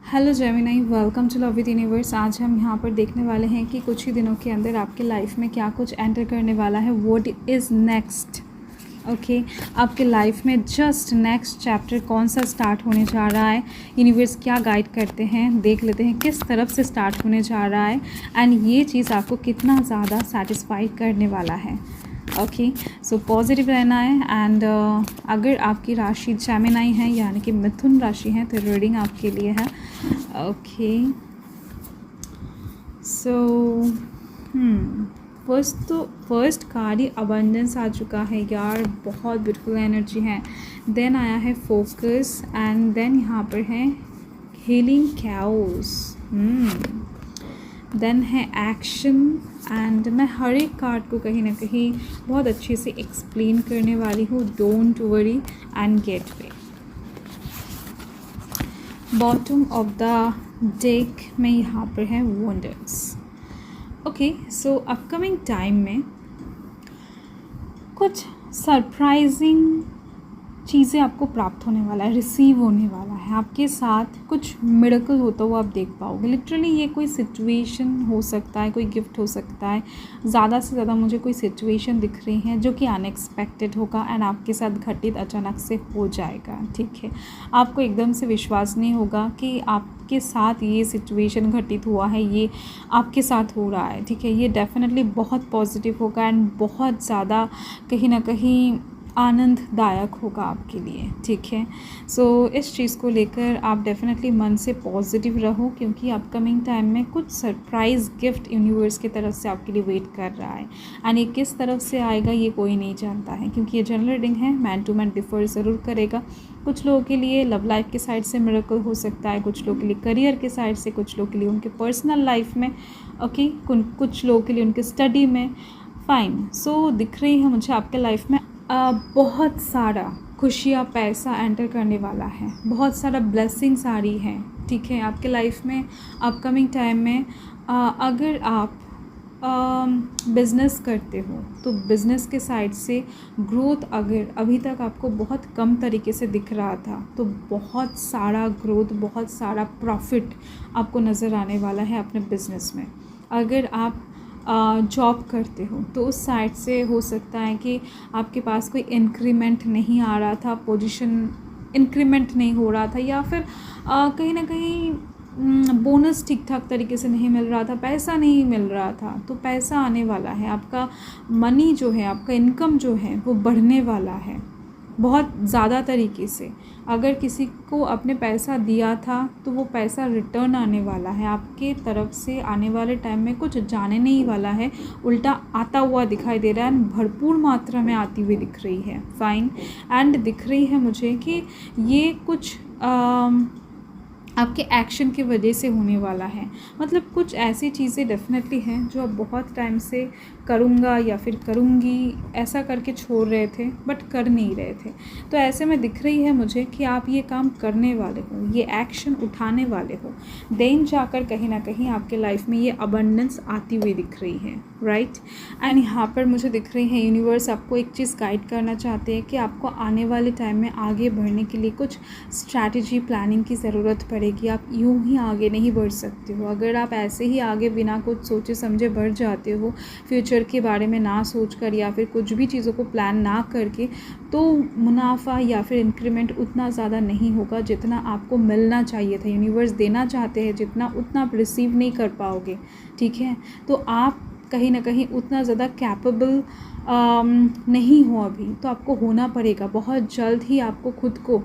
Hello Gemini, welcome to love with universe. आज हम यहाँ पर देखने वाले हैं कि कुछ ही दिनों के अंदर आपके लाइफ में क्या कुछ एंटर करने वाला है। What is next. ओके, आपके लाइफ में जस्ट नेक्स्ट चैप्टर कौन सा स्टार्ट होने जा रहा है, यूनिवर्स क्या गाइड करते हैं, देख लेते हैं किस तरफ से स्टार्ट होने जा रहा है एंड ये चीज़ आपको कितना ज़्यादा सेटिस्फाई करने वाला है। ओके, सो पॉजिटिव रहना है एंड अगर आपकी राशि जेमिनी है यानी कि मिथुन राशि है तो रीडिंग आपके लिए है। ओके, सो फर्स्ट कार्ड ही अबंडेंस आ चुका है यार, बहुत ब्यूटीफुल एनर्जी है। देन आया है फोकस एंड देन यहाँ पर है हीलिंग कैओस। देन है एक्शन एंड मैं हर एक कार्ड को कहीं ना कहीं बहुत अच्छे से एक्सप्लेन करने वाली हूँ। Don't worry and get way. Bottom of the deck में यहाँ पर है wonders. Okay, so upcoming time में कुछ सरप्राइजिंग चीज़ें आपको प्राप्त होने वाला है, रिसीव होने वाला है। आपके साथ कुछ मिरेकल होता हुआ आप देख पाओगे। लिटरली ये कोई सिचुएशन हो सकता है, कोई गिफ्ट हो सकता है। ज़्यादा से ज़्यादा मुझे कोई सिचुएशन दिख रही है जो कि अनएक्सपेक्टेड होगा एंड आपके साथ घटित अचानक से हो जाएगा। ठीक है, आपको एकदम से विश्वास नहीं होगा कि आपके साथ ये सिचुएशन घटित हुआ है, ये आपके साथ हो रहा है। ठीक है, ये डेफिनेटली बहुत पॉजिटिव होगा एंड बहुत ज़्यादा कहीं ना कहीं आनंददायक होगा आपके लिए। ठीक है, सो इस चीज़ को लेकर आप डेफिनेटली मन से पॉजिटिव रहो क्योंकि अपकमिंग टाइम में कुछ सरप्राइज़ गिफ्ट यूनिवर्स की तरफ से आपके लिए वेट कर रहा है एंड ये किस तरफ से आएगा ये कोई नहीं जानता है क्योंकि ये जनरल रीडिंग है। मैन टू मैन डिफर ज़रूर करेगा। कुछ लोगों के लिए लव लाइफ के साइड से मिरेकल हो सकता है, कुछ लोगों के लिए करियर के साइड से, कुछ लोगों के लिए उनके पर्सनल लाइफ में, ओके, कुछ लोगों के लिए उनके स्टडी में। फाइन, सो दिख रही है मुझे आपके लाइफ में बहुत सारा खुशियाँ, पैसा एंटर करने वाला है, बहुत सारा ब्लेसिंग्स आ रही हैं। ठीक है, आपके लाइफ में अपकमिंग टाइम में अगर आप बिज़नेस करते हो तो बिज़नेस के साइड से ग्रोथ अगर अभी तक आपको बहुत कम तरीके से दिख रहा था तो बहुत सारा ग्रोथ, बहुत सारा प्रॉफिट आपको नज़र आने वाला है अपने बिज़नेस में। अगर आप जॉब करते हो तो उस साइड से हो सकता है कि आपके पास कोई इंक्रीमेंट नहीं आ रहा था, पोजीशन इंक्रीमेंट नहीं हो रहा था या फिर कहीं ना कहीं बोनस ठीक ठाक तरीके से नहीं मिल रहा था, पैसा नहीं मिल रहा था, तो पैसा आने वाला है। आपका मनी जो है, आपका इनकम जो है वो बढ़ने वाला है बहुत ज़्यादा तरीके से। अगर किसी को आपने पैसा दिया था तो वो पैसा रिटर्न आने वाला है आपके तरफ से। आने वाले टाइम में कुछ जाने नहीं वाला है, उल्टा आता हुआ दिखाई दे रहा है, भरपूर मात्रा में आती हुई दिख रही है। फाइन, एंड दिख रही है मुझे कि ये कुछ आपके एक्शन की वजह से होने वाला है। मतलब कुछ ऐसी चीज़ें डेफिनेटली हैं जो आप बहुत टाइम से करूँगा या फिर करूँगी ऐसा करके छोड़ रहे थे बट कर नहीं रहे थे। तो ऐसे में दिख रही है मुझे कि आप ये काम करने वाले हो, ये एक्शन उठाने वाले हो। देन जाकर कहीं ना कहीं आपके लाइफ में ये अबंडेंस आती हुई दिख रही है, राइट। एंड यहाँ पर मुझे दिख रही है यूनिवर्स आपको एक चीज़ गाइड करना चाहते हैं कि आपको आने वाले टाइम में आगे बढ़ने के लिए कुछ स्ट्रैटेजी, प्लानिंग की ज़रूरत पड़ेगी। आप यूं ही आगे नहीं बढ़ सकते हो। अगर आप ऐसे ही आगे बिना कुछ सोचे समझे बढ़ जाते हो, फ्यूचर के बारे में ना सोचकर या फिर कुछ भी चीज़ों को प्लान ना करके, तो मुनाफा या फिर इंक्रीमेंट उतना ज़्यादा नहीं होगा जितना आपको मिलना चाहिए था। यूनिवर्स देना चाहते हैं जितना, उतना आप रिसीव नहीं कर पाओगे। ठीक है, तो आप कहीं ना कहीं उतना ज़्यादा कैपेबल नहीं हो अभी, तो आपको होना पड़ेगा। बहुत जल्द ही आपको खुद को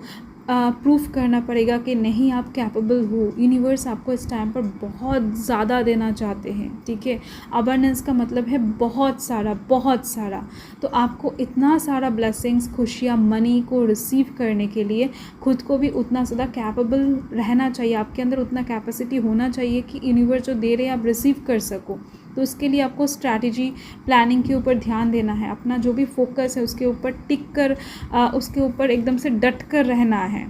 प्रूफ करना पड़ेगा कि नहीं आप कैपेबल हो। यूनिवर्स आपको इस टाइम पर बहुत ज़्यादा देना चाहते हैं। ठीक है, अबंडेंस का मतलब है बहुत सारा, बहुत सारा। तो आपको इतना सारा ब्लेसिंग्स, खुशियाँ, मनी को रिसीव करने के लिए खुद को भी उतना ज़्यादा कैपेबल रहना चाहिए। आपके अंदर उतना कैपेसिटी होना चाहिए कि यूनिवर्स जो दे रहे हैं आप रिसीव कर सको। तो उसके लिए आपको स्ट्रैटेजी, प्लानिंग के ऊपर ध्यान देना है। अपना जो भी फोकस है उसके ऊपर टिक कर, उसके ऊपर एकदम से डट कर रहना है।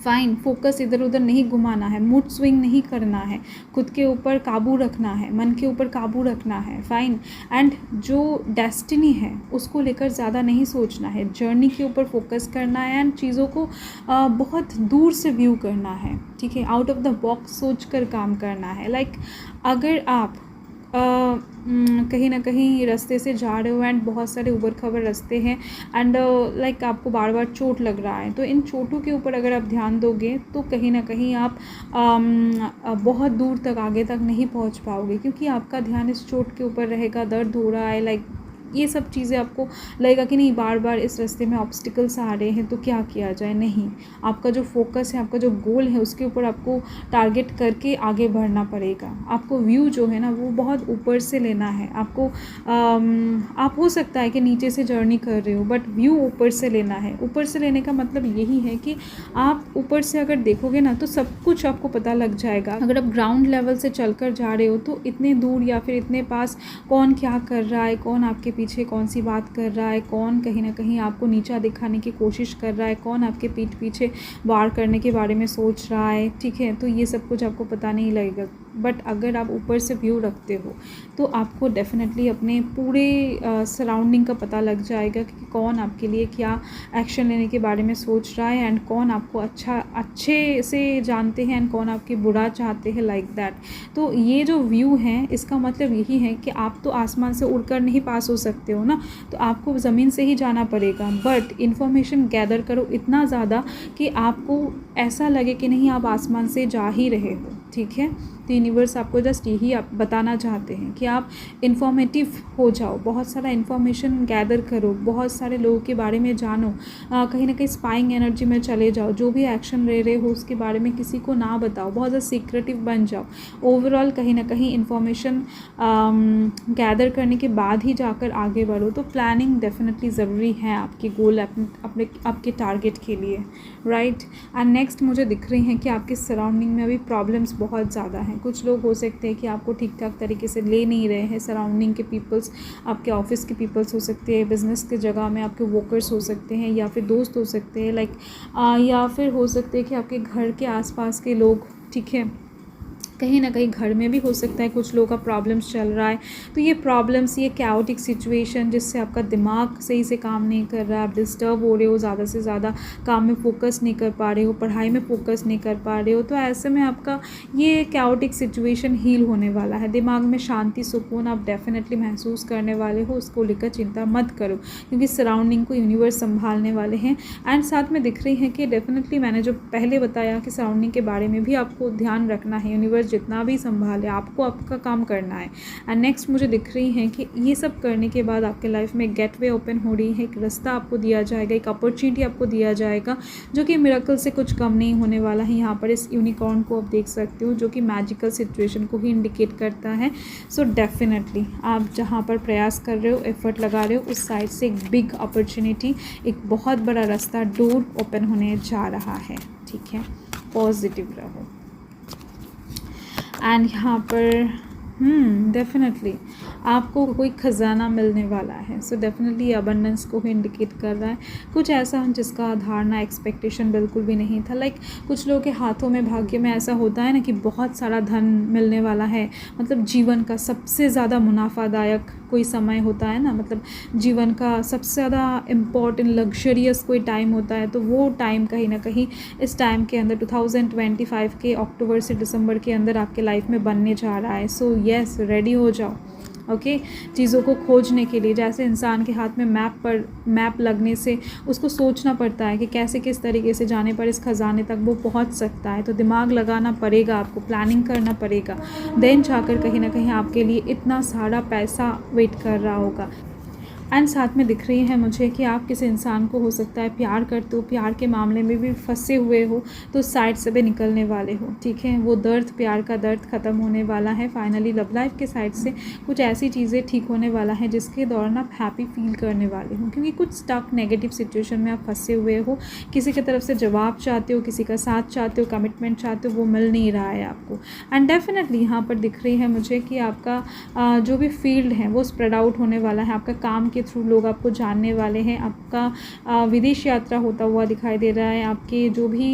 फ़ाइन, फोकस इधर उधर नहीं घुमाना है, मूड स्विंग नहीं करना है, खुद के ऊपर काबू रखना है, मन के ऊपर काबू रखना है, फ़ाइन। एंड जो डेस्टिनी है उसको लेकर ज़्यादा नहीं सोचना है, जर्नी के ऊपर फोकस करना है एंड चीज़ों को बहुत दूर से व्यू करना है, ठीक है, आउट ऑफ द बॉक्स सोच कर काम करना है। लाइक अगर आप कहीं ना कहीं रास्ते से जा रहे हो एंड बहुत सारे उबड़ खाबड़ रास्ते हैं एंड लाइक आपको बार बार चोट लग रहा है, तो इन चोटों के ऊपर अगर आप ध्यान दोगे तो कहीं ना कहीं आप बहुत दूर तक आगे तक नहीं पहुंच पाओगे, क्योंकि आपका ध्यान इस चोट के ऊपर रहेगा, दर्द हो रहा है, लाइक ये सब चीज़ें आपको लगेगा कि नहीं बार बार इस रास्ते में ऑब्स्टिकल्स आ रहे हैं तो क्या किया जाए। नहीं, आपका जो फोकस है, आपका जो गोल है, उसके ऊपर आपको टारगेट करके आगे बढ़ना पड़ेगा। आपको व्यू जो है ना वो बहुत ऊपर से लेना है। आपको आप हो सकता है कि नीचे से जर्नी कर रहे हो बट व्यू ऊपर से लेना है। ऊपर से लेने का मतलब यही है कि आप ऊपर से अगर देखोगे ना तो सब कुछ आपको पता लग जाएगा। अगर आप ग्राउंड लेवल से चलकर जा रहे हो तो इतने दूर या फिर इतने पास कौन क्या कर रहा है, कौन आपके पीछे कौन सी बात कर रहा है, कौन कहीं ना कहीं आपको नीचा दिखाने की कोशिश कर रहा है, कौन आपके पीठ पीछे वार करने के बारे में सोच रहा है, ठीक है, तो ये सब कुछ आपको पता नहीं लगेगा। बट अगर आप ऊपर से व्यू रखते हो तो आपको डेफिनेटली अपने पूरे सराउंडिंग का पता लग जाएगा कि कौन आपके लिए क्या एक्शन लेने के बारे में सोच रहा है एंड कौन आपको अच्छे से जानते हैं एंड कौन आपके बुरा चाहते हैं, लाइक दैट। तो ये जो व्यू है इसका मतलब यही है कि आप तो आसमान से उड़कर नहीं पास हो सकते हो ना, तो आपको ज़मीन से ही जाना पड़ेगा। बट इन्फॉर्मेशन गैदर करो इतना ज़्यादा कि आपको ऐसा लगे कि नहीं आप आसमान से जा ही रहे हो, ठीक है। तो यूनिवर्स आपको जस्ट यही आप बताना चाहते हैं कि आप इन्फॉर्मेटिव हो जाओ, बहुत सारा इन्फॉर्मेशन गैदर करो, बहुत सारे लोगों के बारे में जानो, कहीं ना कहीं स्पाइंग एनर्जी में चले जाओ, जो भी एक्शन ले रहे हो उसके बारे में किसी को ना बताओ, बहुत ज़्यादा सीक्रेटिव बन जाओ। ओवरऑल कहीं ना कहीं इन्फॉर्मेशन गैदर करने के बाद ही जाकर आगे बढ़ो। तो प्लानिंग डेफिनेटली ज़रूरी है आपके गोल, अपने आपके टारगेट के लिए, राइट। एंड नेक्स्ट मुझे दिख रही हैं कि आपके सराउंडिंग में अभी प्रॉब्लम्स बहुत ज़्यादा हैं। कुछ लोग हो सकते हैं कि आपको ठीक ठाक तरीके से ले नहीं रहे हैं, सराउंडिंग के पीपल्स, आपके ऑफिस के पीपल्स हो सकते हैं, बिजनेस के जगह में आपके वर्कर्स हो सकते हैं या फिर दोस्त हो सकते हैं, लाइक या फिर हो सकते हैं कि आपके घर के आसपास के लोग, ठीक है, कहीं ना कहीं घर में भी हो सकता है कुछ लोगों का प्रॉब्लम्स चल रहा है। तो ये प्रॉब्लम्स, ये कैओटिक सिचुएशन जिससे आपका दिमाग सही से काम नहीं कर रहा है, आप डिस्टर्ब हो रहे हो, ज़्यादा से ज़्यादा काम में फोकस नहीं कर पा रहे हो, पढ़ाई में फोकस नहीं कर पा रहे हो, तो ऐसे में आपका ये कैओटिक सिचुएशन हील होने वाला है। दिमाग में शांति, सुकून आप डेफिनेटली महसूस करने वाले हो, उसको लेकर चिंता मत करो, क्योंकि सराउंडिंग को यूनिवर्स संभालने वाले हैं। एंड साथ में दिख रही है कि डेफिनेटली मैंने जो पहले बताया कि सराउंडिंग के बारे में भी आपको ध्यान रखना है, यूनिवर्स जितना भी संभाले आपको आपका काम करना है। एंड नेक्स्ट मुझे दिख रही है कि ये सब करने के बाद आपके लाइफ में एक गेटवे ओपन हो रही है, एक रास्ता आपको दिया जाएगा, एक अपॉर्चुनिटी आपको दिया जाएगा जो कि मिरेकल से कुछ कम नहीं होने वाला है। यहाँ पर इस यूनिकॉर्न को आप देख सकते हो जो कि मैजिकल सिचुएशन को ही इंडिकेट करता है। सो डेफिनेटली आप जहाँ पर प्रयास कर रहे हो, एफर्ट लगा रहे हो, उस साइड से एक बिग अपॉर्चुनिटी, एक बहुत बड़ा रास्ता, डोर ओपन होने जा रहा है, ठीक है। पॉजिटिव रहो। एंड यहाँ पर डेफिनेटली आपको कोई ख़जाना मिलने वाला है। सो डेफिनेटली अबंडेंस को ही इंडिकेट कर रहा है, कुछ ऐसा जिसका धारणा, एक्सपेक्टेशन बिल्कुल भी नहीं था। लाइक कुछ लोगों के हाथों में, भाग्य में ऐसा होता है ना कि बहुत सारा धन मिलने वाला है, मतलब जीवन का सबसे ज़्यादा मुनाफादायक कोई समय होता है ना, मतलब जीवन का सबसे ज़्यादा इम्पॉर्टेंट लग्जरियस कोई टाइम होता है, तो वो टाइम कहीं ना कहीं इस टाइम के अंदर 2025 के अक्टूबर से दिसंबर के अंदर आपके लाइफ में बनने जा रहा है। सो यस, रेडी हो जाओ, ओके। चीज़ों को खोजने के लिए, जैसे इंसान के हाथ में मैप लगने से उसको सोचना पड़ता है कि कैसे किस तरीके से जाने पर इस खजाने तक वो पहुंच सकता है, तो दिमाग लगाना पड़ेगा, आपको प्लानिंग करना पड़ेगा, देन जाकर कहीं ना कहीं आपके लिए इतना सारा पैसा वेट कर रहा होगा। एंड साथ में दिख रही है मुझे कि आप किसी इंसान को हो सकता है प्यार करते हो, प्यार के मामले में भी फंसे हुए हो, तो साइड से भी निकलने वाले हो, ठीक है। वो दर्द, प्यार का दर्द ख़त्म होने वाला है। फाइनली लव लाइफ के साइड से कुछ ऐसी चीज़ें ठीक होने वाला है जिसके दौरान आप हैप्पी फील करने वाले हो, क्योंकि कुछ स्टक नेगेटिव सिचुएशन में आप फंसे हुए हो, किसी की तरफ से जवाब चाहते हो, किसी का साथ चाहते हो, कमिटमेंट चाहते हो, वो मिल नहीं रहा है आपको। एंड डेफिनेटली यहाँ पर दिख रही है मुझे कि आपका जो भी फील्ड है वो स्प्रेड आउट होने वाला है, आपका काम की थ्रू लोग आपको जानने वाले हैं। आपका विदेश यात्रा होता हुआ दिखाई दे रहा है। आपके जो भी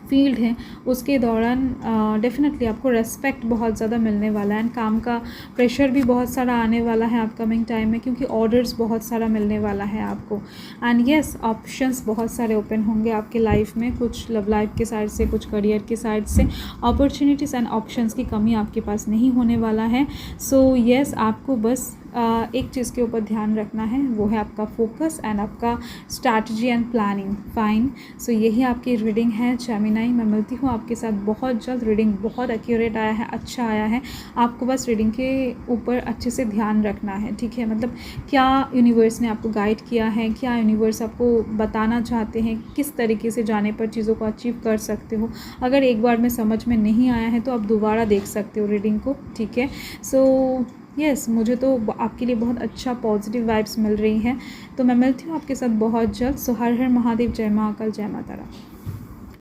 फील्ड है उसके दौरान डेफिनेटली आपको रेस्पेक्ट बहुत ज़्यादा मिलने वाला है। एंड काम का प्रेशर भी बहुत सारा आने वाला है अपकमिंग टाइम में, क्योंकि ऑर्डर्स बहुत सारा मिलने वाला है आपको। एंड येस, ऑप्शंस बहुत सारे ओपन होंगे आपके लाइफ में, कुछ लव लाइफ के साइड से, कुछ करियर के साइड से। अपॉर्चुनिटीज़ एंड ऑप्शंस की कमी आपके पास नहीं होने वाला है। सो येस, आपको बस एक चीज़ के ऊपर ध्यान रखना है, वो है आपका फोकस एंड आपका स्ट्रैटेजी एंड प्लानिंग। फाइन, सो यही आपकी रीडिंग है जेमिनी। मैं मिलती हूँ आपके साथ बहुत जल्द। रीडिंग बहुत एक्यूरेट आया है, अच्छा आया है। आपको बस रीडिंग के ऊपर अच्छे से ध्यान रखना है, ठीक है। मतलब क्या यूनिवर्स ने आपको गाइड किया है, क्या यूनिवर्स आपको बताना चाहते हैं, किस तरीके से जाने पर चीज़ों को अचीव कर सकते हो। अगर एक बार में समझ में नहीं आया है तो आप दोबारा देख सकते हो रीडिंग को, ठीक है। सो यस, मुझे तो आपके लिए बहुत अच्छा पॉजिटिव वाइब्स मिल रही हैं। तो मैं मिलती हूँ आपके साथ बहुत जल्द। सो हर हर महादेव, जय महाकाल, जय माता रानी।